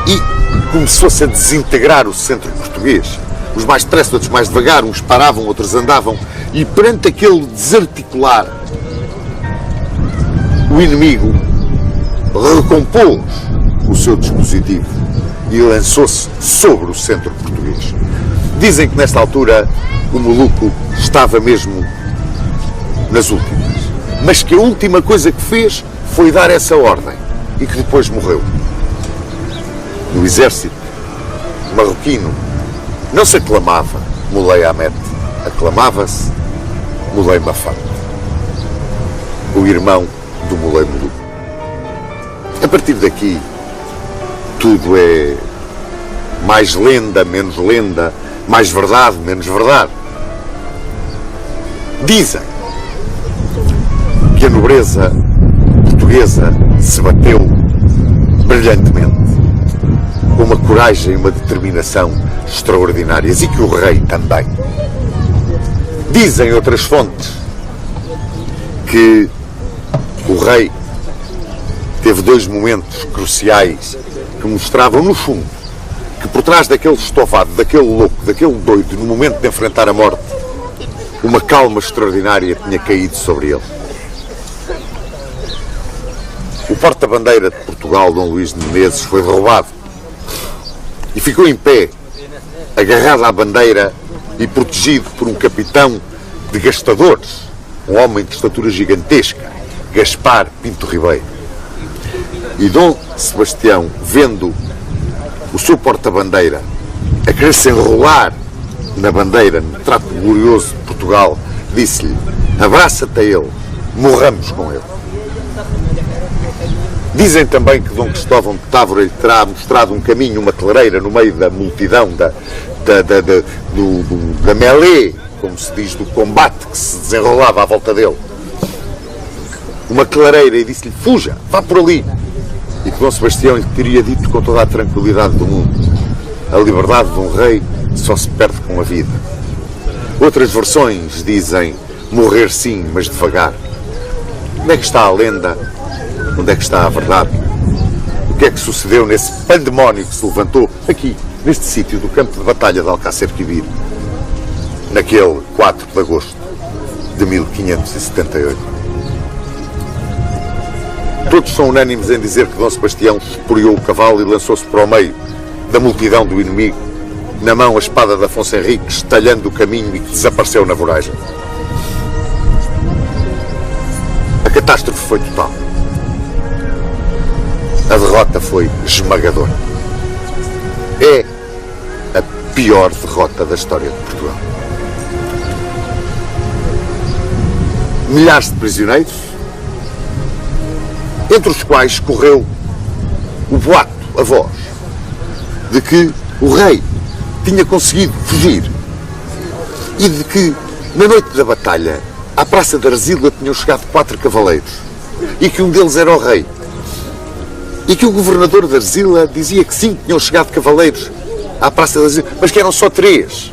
S1: e começou-se a desintegrar o centro português. Os mais depressa, outros mais devagar, uns paravam, outros andavam, e perante aquele desarticular, o inimigo recompôs o seu dispositivo e lançou-se sobre o centro português. Dizem que nesta altura o Moluco estava mesmo nas últimas, mas que a última coisa que fez foi dar essa ordem e que depois morreu. No exército marroquino não se aclamava Moulay Ahmed, aclamava-se Moulay Mafate, o irmão do Moulay Moluco. A partir daqui tudo é mais lenda, menos lenda, mais verdade, menos verdade. Dizem que a nobreza portuguesa se bateu brilhantemente, com uma coragem e uma determinação extraordinárias, e que o rei também. Dizem outras fontes que o rei teve 2 momentos cruciais que mostravam, no fundo, que por trás daquele estofado, daquele louco, daquele doido, no momento de enfrentar a morte, uma calma extraordinária tinha caído sobre ele. O porta-bandeira de Portugal, Dom Luís de Menezes, foi roubado e ficou em pé, agarrado à bandeira e protegido por um capitão de gastadores, um homem de estatura gigantesca, Gaspar Pinto Ribeiro. E Dom Sebastião, vendo o seu porta-bandeira a querer se enrolar na bandeira, no trato glorioso de Portugal, disse-lhe: abraça-te a ele, morramos com ele. Dizem também que Dom Cristóvão de Távora lhe terá mostrado um caminho, uma clareira no meio da multidão, da mêlée, como se diz, do combate que se desenrolava à volta dele. Uma clareira, e disse-lhe: fuja, vá por ali. E que Dom Sebastião lhe teria dito com toda a tranquilidade do mundo: a liberdade de um rei só se perde com a vida. Outras versões dizem: morrer sim, mas devagar. Onde é que está a lenda? Onde é que está a verdade? O que é que sucedeu nesse pandemónio que se levantou aqui, neste sítio do campo de batalha de Alcácer Quibir, naquele 4 de agosto de 1578? Todos são unânimes em dizer que Dom Sebastião esporeou o cavalo e lançou-se para o meio da multidão do inimigo, na mão a espada de Afonso Henriques, talhando o caminho, e que desapareceu na voragem. A catástrofe foi total. A derrota foi esmagadora. É a pior derrota da história de Portugal. Milhares de prisioneiros, entre os quais correu o boato, a voz, de que o rei tinha conseguido fugir e de que, na noite da batalha, à Praça de Arzila tinham chegado 4 cavaleiros e que um deles era o rei. E que o governador de Arzila dizia que sim, tinham chegado cavaleiros à Praça da Arzila, mas que eram só 3.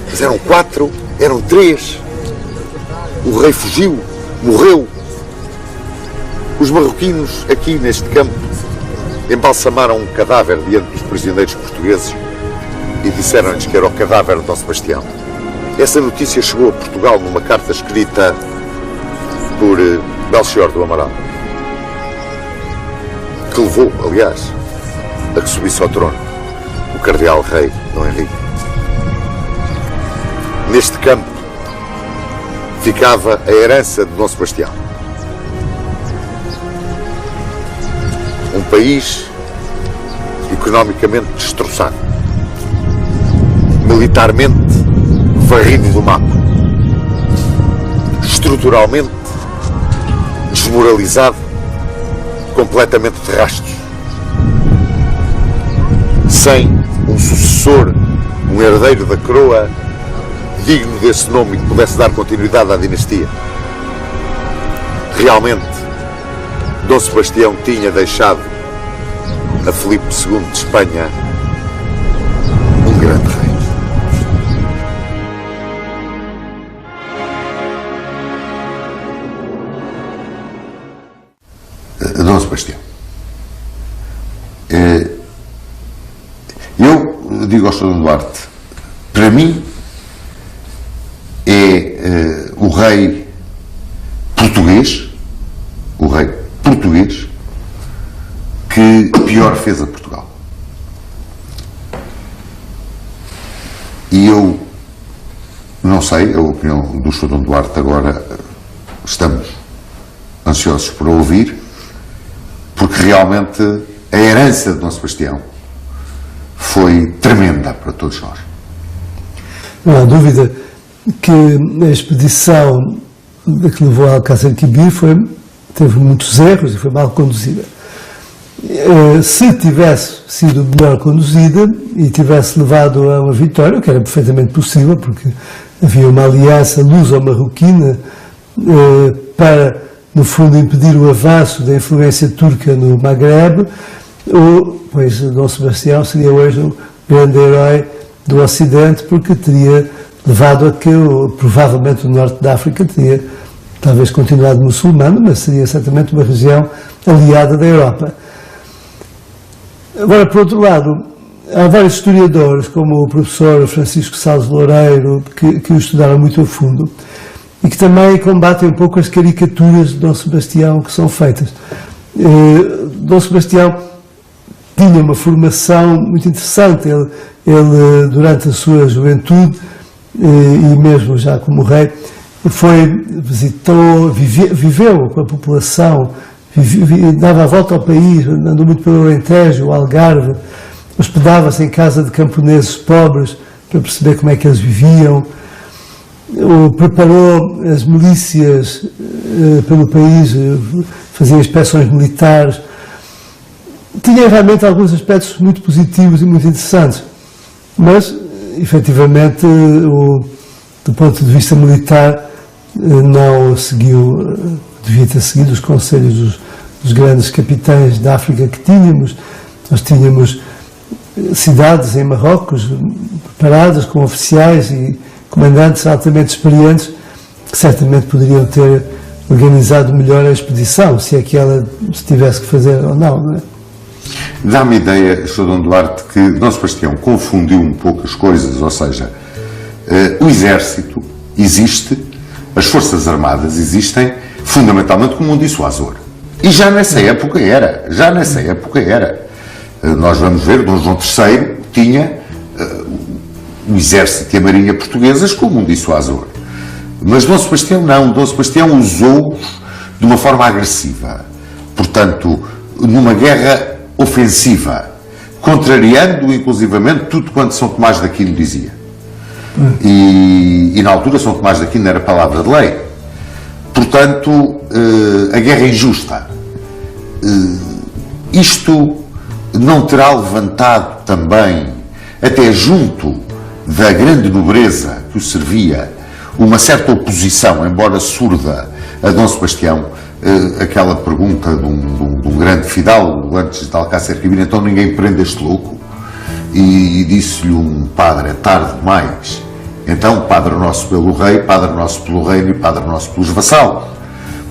S1: Mas eram 4, eram 3. O rei fugiu, morreu. Os marroquinos, aqui neste campo, embalsamaram um cadáver diante dos prisioneiros portugueses e disseram-lhes que era o cadáver de Dom Sebastião. Essa notícia chegou a Portugal numa carta escrita por Melchior do Amaral, que levou, aliás, a que subisse ao trono o cardeal-rei Dom Henrique. Neste campo ficava a herança de Dom Sebastião. Um país economicamente destroçado, militarmente varrido do mapa, estruturalmente desmoralizado, completamente de rastros, sem um sucessor, um herdeiro da coroa digno desse nome e que pudesse dar continuidade à dinastia. Realmente, Dom Sebastião tinha deixado a Filipe II de Espanha um grande rei. Dom Sebastião. Eu digo ao Sr. Duarte, para mim é o rei português que pior fez a Portugal. E eu não sei, a opinião do Sr. Dom Duarte agora estamos ansiosos por ouvir, porque realmente a herança de Dom Sebastião foi tremenda para todos nós.
S2: Não há dúvida que a expedição que levou a Alcácer Quibir teve muitos erros e foi mal conduzida. Se tivesse sido melhor conduzida e tivesse levado a uma vitória, o que era perfeitamente possível, porque havia uma aliança luso-marroquina para, no fundo, impedir o avanço da influência turca no Maghreb, pois Dom Sebastião seria hoje um grande herói do Ocidente, porque teria levado a que, provavelmente, o norte da África teria talvez continuado muçulmano, mas seria certamente uma região aliada da Europa. Agora, por outro lado, há vários historiadores, como o professor Francisco Salles Loureiro, que o estudaram muito a fundo e que também combatem um pouco as caricaturas de Dom Sebastião que são feitas. Dom Sebastião tinha uma formação muito interessante. Ele durante a sua juventude, e mesmo já como rei, viveu com a população, dava a volta ao país, andou muito pelo Alentejo, o Algarve, hospedava-se em casa de camponeses pobres para perceber como é que eles viviam, preparou as milícias pelo país, fazia inspeções militares, tinha realmente alguns aspectos muito positivos e muito interessantes, mas, efetivamente, do ponto de vista militar, não seguiu, devia ter seguido os conselhos dos grandes capitães da África que tínhamos. Nós tínhamos cidades em Marrocos preparadas com oficiais e comandantes altamente experientes que certamente poderiam ter organizado melhor a expedição, se é que ela se tivesse que fazer ou não, não é?
S1: Dá-me ideia, Sr. Dom Duarte, que Dom Sebastião confundiu um pouco as coisas, ou seja, o exército existe, as forças armadas existem fundamentalmente como um dissuasor. E já nessa época era. Nós vamos ver, Dom João III tinha o exército e a marinha portuguesas como um dissuasor. Mas Dom Sebastião não. Dom Sebastião usou-os de uma forma agressiva. Portanto, numa guerra ofensiva, contrariando inclusivamente tudo quanto São Tomás de Aquino dizia. E na altura São Tomás de Aquino era palavra de lei. Portanto, a guerra é injusta. Isto não terá levantado também, até junto da grande nobreza que o servia, uma certa oposição, embora surda, a Dom Sebastião, aquela pergunta de um grande fidalgo antes de Alcácer Quibir: então ninguém prende este louco? E disse-lhe um padre: é tarde demais. Então, Padre Nosso pelo Rei, Padre Nosso pelo Reino e Padre Nosso pelos vassalos.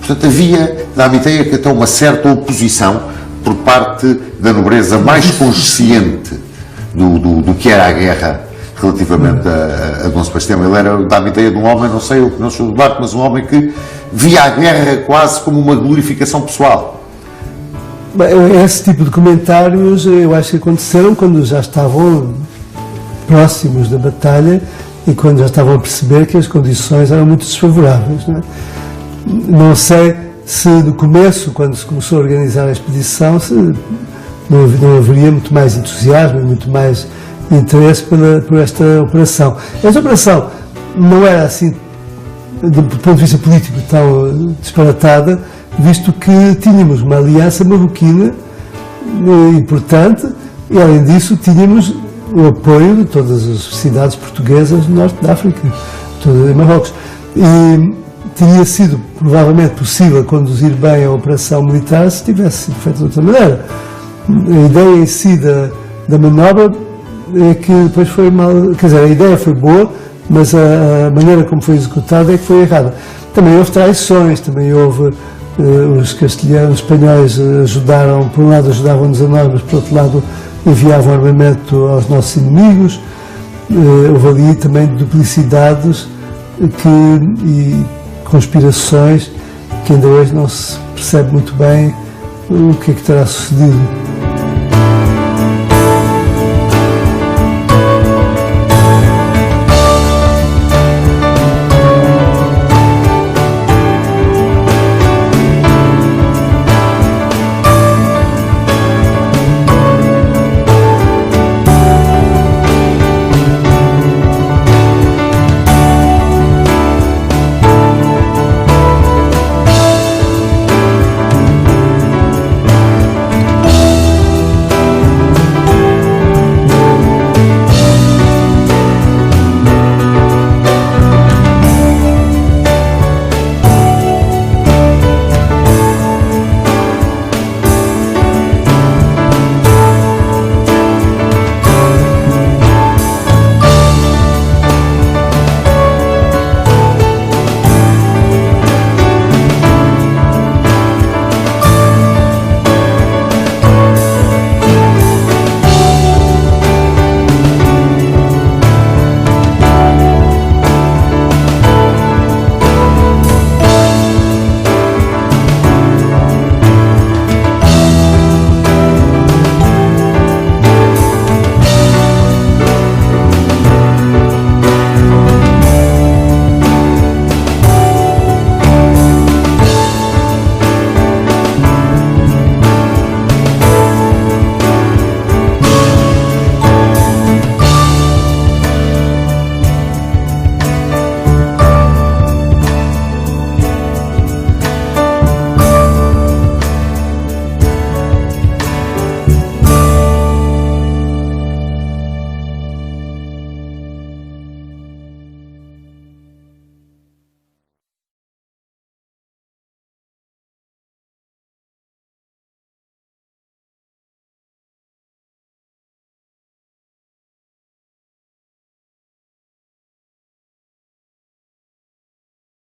S1: Portanto, havia, dá-me ideia que até uma certa oposição por parte da nobreza mais consciente do que era a guerra relativamente a Dom Sebastião. Ele era, dá-me ideia de um homem, não sei, eu não sou do barco, mas um homem que via a guerra quase como uma glorificação pessoal.
S2: Bem, esse tipo de comentários eu acho que aconteceram quando já estavam próximos da batalha e quando já estavam a perceber que as condições eram muito desfavoráveis. Não sei se no começo, quando se começou a organizar a expedição, se não haveria muito mais entusiasmo, muito mais interesse por esta operação. Esta operação não era assim, do ponto de vista político, tão disparatada, visto que tínhamos uma aliança marroquina importante e, além disso, tínhamos o apoio de todas as cidades portuguesas do norte da África, todas em Marrocos. E teria sido provavelmente possível conduzir bem a operação militar se tivesse sido feita de outra maneira. A ideia em si da manobra é que depois foi mal, quer dizer, a ideia foi boa, mas a maneira como foi executada é que foi errada. Também houve traições, também houve os castelhanos, os espanhóis ajudaram, por um lado ajudavam-nos a nós, mas por outro lado enviavam armamento aos nossos inimigos. Houve ali também duplicidades e conspirações que ainda hoje não se percebe muito bem o que é que terá sucedido.